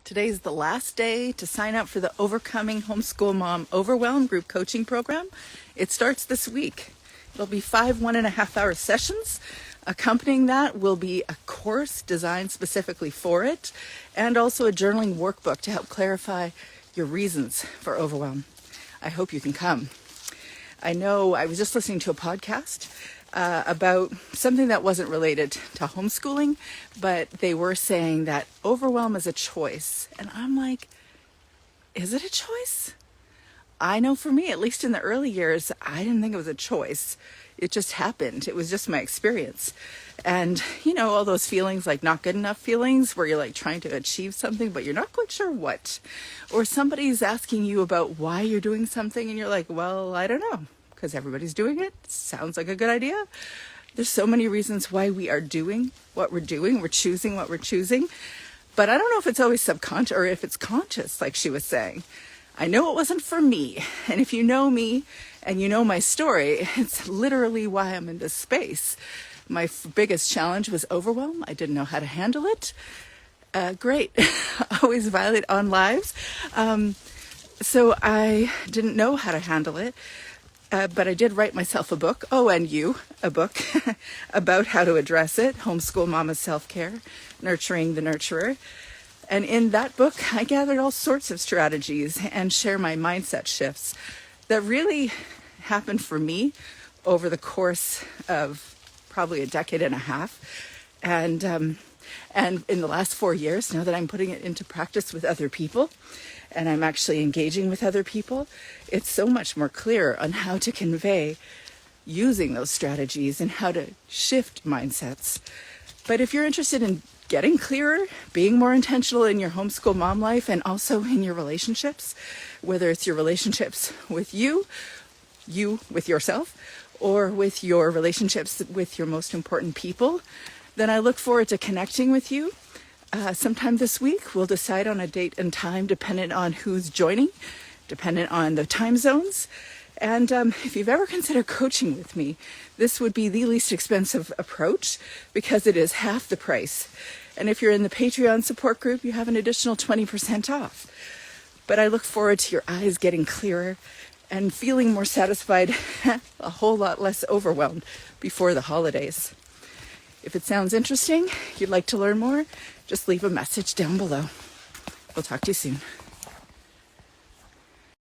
Today's the last day to sign up for the Overcoming Homeschool Mom Overwhelm group coaching program. It starts this week. It'll be 5 1.5-hour sessions. Accompanying that will be a course designed specifically for it, and also a journaling workbook to help clarify your reasons for overwhelm. I hope you can come. I know I was just listening to a podcast about something that wasn't related to homeschooling, but they were saying that overwhelm is a choice. And I'm like, is it a choice? I know for me, at least in the early years, I didn't think it was a choice. It just happened. It was just my experience. And, all those feelings, like not good enough feelings, where you're like trying to achieve something, but you're not quite sure what. Or somebody's asking you about why you're doing something, and you're like, well, I don't know, because everybody's doing it. Sounds like a good idea. There's so many reasons why we are doing what we're doing. We're choosing what we're choosing. But I don't know if it's always subconscious or if it's conscious, like she was saying. I know it wasn't for me. And if you know me and you know my story, it's literally why I'm in this space. My biggest challenge was overwhelm. I didn't know how to handle it. Great. Always violate on lives. So I didn't know how to handle it. But I did write myself a book, a book about how to address it, Homeschool Mama's Self-Care, Nurturing the Nurturer. And in that book, I gathered all sorts of strategies and share my mindset shifts that really happened for me over the course of probably a decade and a half. And in the last 4 years, now that I'm putting it into practice with other people, and I'm actually engaging with other people, it's so much more clear on how to convey using those strategies and how to shift mindsets. But if you're interested in getting clearer, being more intentional in your homeschool mom life, and also in your relationships, whether it's your relationships with you with yourself, or with your relationships with your most important people, then I look forward to connecting with you. Sometime this week, we'll decide on a date and time dependent on who's joining, dependent on the time zones. And if you've ever considered coaching with me, this would be the least expensive approach because it is half the price. And if you're in the Patreon support group, you have an additional 20% off. But I look forward to your eyes getting clearer and feeling more satisfied, a whole lot less overwhelmed before the holidays. If it sounds interesting, you'd like to learn more, just leave a message down below. We'll talk to you soon.